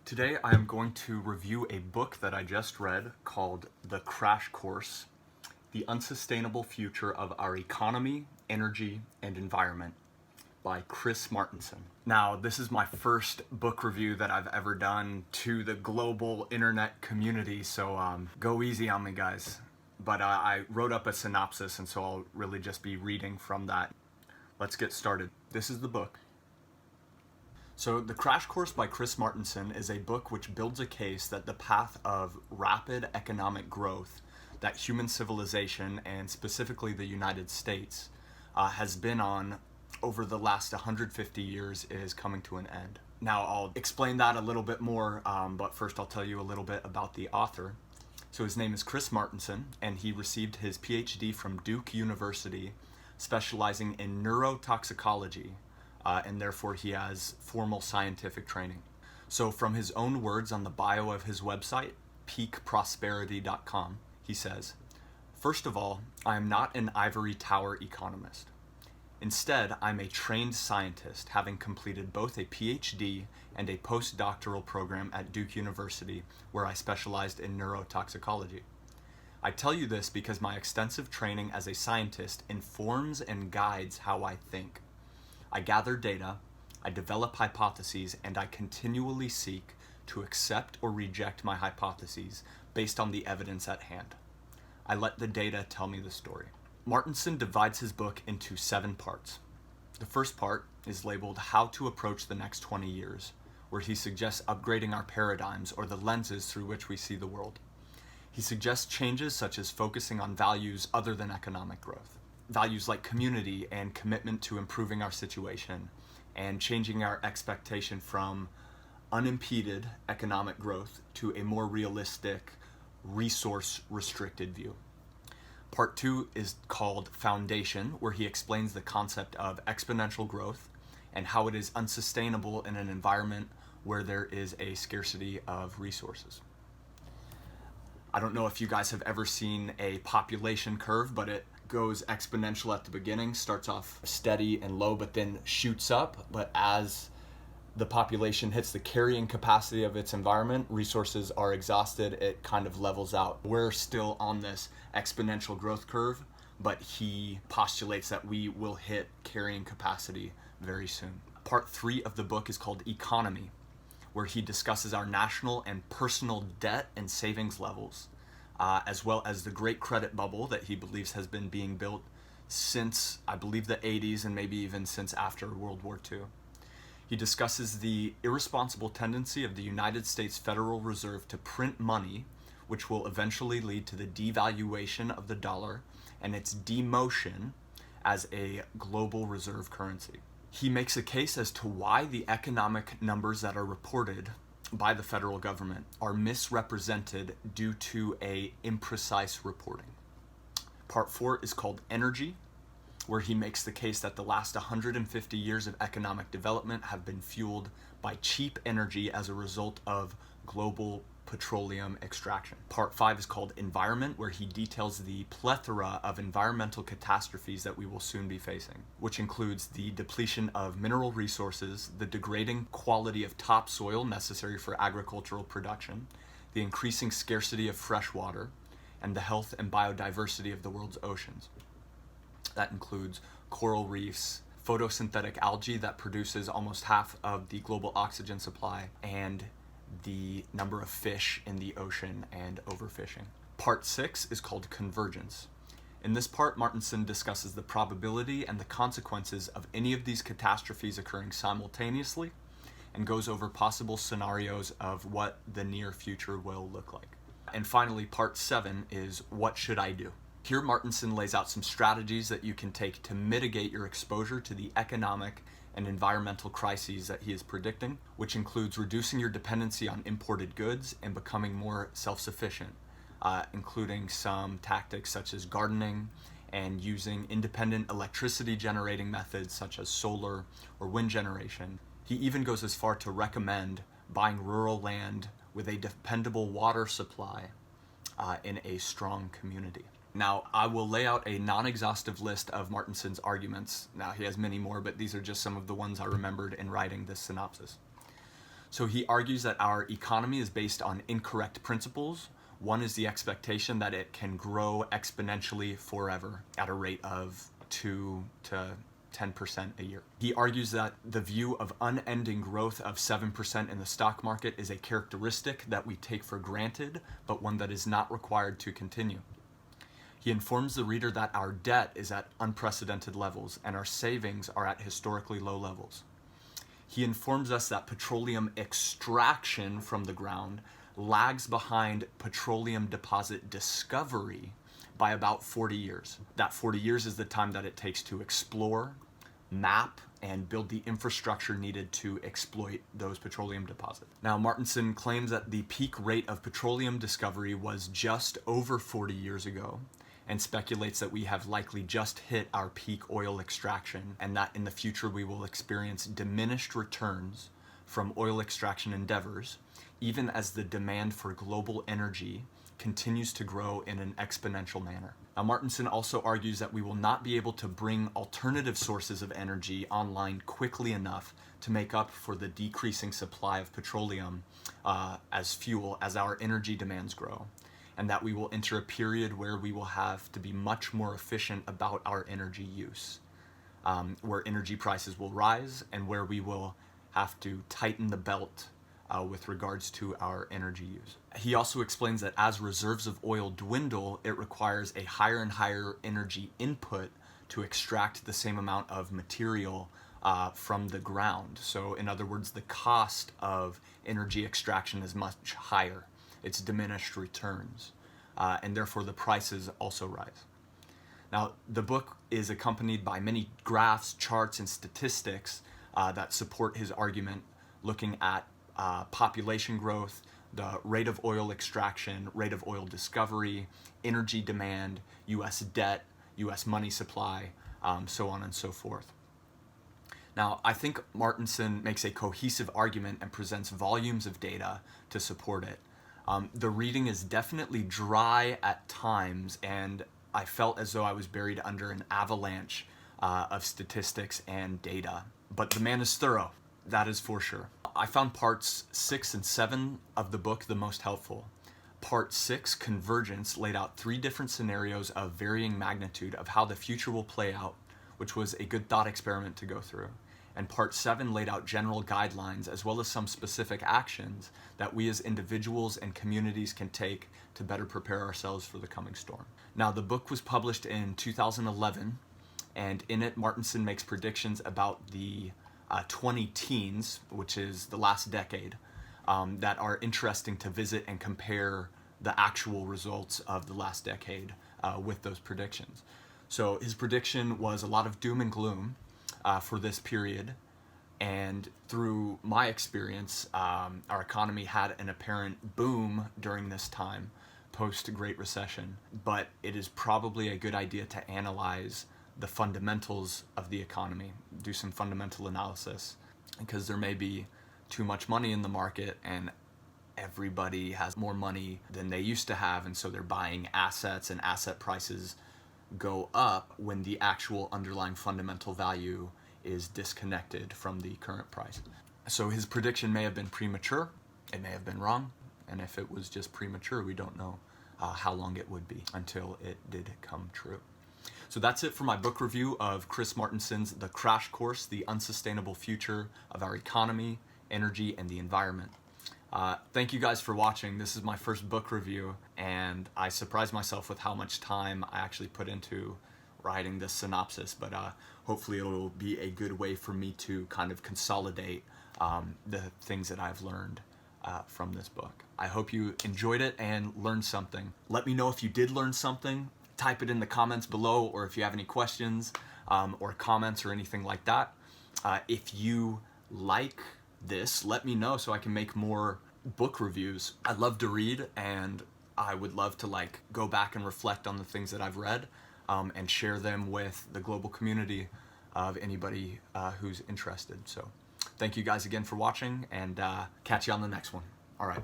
Today I am going to review a book that I just read called The Crash Course: The Unsustainable Future of Our Economy, Energy, and Environment by Chris Martenson. Now, this is my first book review that I've ever done to the global internet community, so go easy on me, guys. But I wrote up a synopsis, and so I'll really just be reading from that. Let's get started. This is the book. So, The Crash Course by Chris Martenson is a book which builds a case that the path of rapid economic growth that human civilization, and specifically the United States, has been on over the last 150 years is coming to an end. Now, I'll explain that a little bit more, but first I'll tell you a little bit about the author. So his name is Chris Martenson, and he received his PhD from Duke University, specializing in neurotoxicology, and therefore he has formal scientific training. So from his own words on the bio of his website, peakprosperity.com, he says, "First of all, I am not an ivory tower economist. Instead, I'm a trained scientist, having completed both a PhD and a postdoctoral program at Duke University, where I specialized in neurotoxicology. I tell you this because my extensive training as a scientist informs and guides how I think. I gather data, I develop hypotheses, and I continually seek to accept or reject my hypotheses based on the evidence at hand. I let the data tell me the story." Martenson divides his book into 7 parts. The first part is labeled How to Approach the Next 20 Years, where he suggests upgrading our paradigms or the lenses through which we see the world. He suggests changes such as focusing on values other than economic growth. Values like community and commitment to improving our situation, and changing our expectation from unimpeded economic growth to a more realistic, resource-restricted view. Part 2 is called Foundation, where he explains the concept of exponential growth and how it is unsustainable in an environment where there is a scarcity of resources. I don't know if you guys have ever seen a population curve, but it goes exponential at the beginning, starts off steady and low, but then shoots up. But as the population hits the carrying capacity of its environment, resources are exhausted, it kind of levels out. We're still on this exponential growth curve, but he postulates that we will hit carrying capacity very soon. Part 3 of the book is called Economy, where he discusses our national and personal debt and savings levels, as well as the great credit bubble that he believes has been being built since, I believe, the 80s and maybe even since after World War II. He discusses the irresponsible tendency of the United States Federal Reserve to print money, which will eventually lead to the devaluation of the dollar and its demotion as a global reserve currency. He makes a case as to why the economic numbers that are reported by the federal government are misrepresented due to a imprecise reporting. Part 4 is called Energy, where he makes the case that the last 150 years of economic development have been fueled by cheap energy as a result of global petroleum extraction. Part 5 is called Environment, where he details the plethora of environmental catastrophes that we will soon be facing, which includes the depletion of mineral resources, the degrading quality of topsoil necessary for agricultural production, the increasing scarcity of fresh water, and the health and biodiversity of the world's oceans. That includes coral reefs, photosynthetic algae that produces almost half of the global oxygen supply, and the number of fish in the ocean and overfishing. Part 6 is called Convergence. In this part, Martenson discusses the probability and the consequences of any of these catastrophes occurring simultaneously, and goes over possible scenarios of what the near future will look like. And finally, Part 7 is What Should I Do? Here, Martenson lays out some strategies that you can take to mitigate your exposure to the economic and environmental crises that he is predicting, which includes reducing your dependency on imported goods and becoming more self-sufficient, including some tactics such as gardening and using independent electricity generating methods such as solar or wind generation. He even goes as far to recommend buying rural land with a dependable water supply in a strong community. Now, I will lay out a non-exhaustive list of Martenson's arguments. Now, he has many more, but these are just some of the ones I remembered in writing this synopsis. So he argues that our economy is based on incorrect principles. One is the expectation that it can grow exponentially forever at a rate of 2 to 10% a year. He argues that the view of unending growth of 7% in the stock market is a characteristic that we take for granted, but one that is not required to continue. He informs the reader that our debt is at unprecedented levels and our savings are at historically low levels. He informs us that petroleum extraction from the ground lags behind petroleum deposit discovery by about 40 years. That 40 years is the time that it takes to explore, map, and build the infrastructure needed to exploit those petroleum deposits. Now, Martinson claims that the peak rate of petroleum discovery was just over 40 years ago, and speculates that we have likely just hit our peak oil extraction and that in the future we will experience diminished returns from oil extraction endeavors, even as the demand for global energy continues to grow in an exponential manner. Now, Martinson also argues that we will not be able to bring alternative sources of energy online quickly enough to make up for the decreasing supply of petroleum as fuel as our energy demands grow, and that we will enter a period where we will have to be much more efficient about our energy use, where energy prices will rise and where we will have to tighten the belt with regards to our energy use. He also explains that as reserves of oil dwindle, it requires a higher and higher energy input to extract the same amount of material from the ground. So in other words, the cost of energy extraction is much higher. It's diminished returns, and therefore the prices also rise. Now, the book is accompanied by many graphs, charts, and statistics that support his argument, looking at population growth, the rate of oil extraction, rate of oil discovery, energy demand, U.S. debt, U.S. money supply, so on and so forth. Now, I think Martinson makes a cohesive argument and presents volumes of data to support it. The reading is definitely dry at times, and I felt as though I was buried under an avalanche of statistics and data. But the man is thorough, that is for sure. I found parts 6 and 7 of the book the most helpful. Part 6, Convergence, laid out 3 different scenarios of varying magnitude of how the future will play out, which was a good thought experiment to go through. And Part 7 laid out general guidelines as well as some specific actions that we as individuals and communities can take to better prepare ourselves for the coming storm. Now, the book was published in 2011, and in it, Martinson makes predictions about the 20 teens, which is the last decade, that are interesting to visit and compare the actual results of the last decade with those predictions. So his prediction was a lot of doom and gloom for this period, and through my experience, our economy had an apparent boom during this time, post-Great Recession, but it is probably a good idea to analyze the fundamentals of the economy, do some fundamental analysis, because there may be too much money in the market and everybody has more money than they used to have, and so they're buying assets and asset prices go up when the actual underlying fundamental value is disconnected from the current price. So his prediction may have been premature, it may have been wrong, and if it was just premature, we don't know how long it would be until it did come true. So that's it for my book review of Chris Martinson's The Crash Course, The Unsustainable Future of Our Economy, Energy, and the Environment. Thank you guys for watching. This is my first book review, and I surprised myself with how much time I actually put into writing this synopsis, but hopefully it'll be a good way for me to kind of consolidate the things that I've learned from this book. I hope you enjoyed it and learned something. Let me know if you did learn something. Type it in the comments below, or if you have any questions or comments or anything like that. If you like this, let me know so I can make more book reviews. I love to read, and I would love to go back and reflect on the things that I've read and share them with the global community of anybody who's interested. So thank you guys again for watching, and catch you on the next one. All right.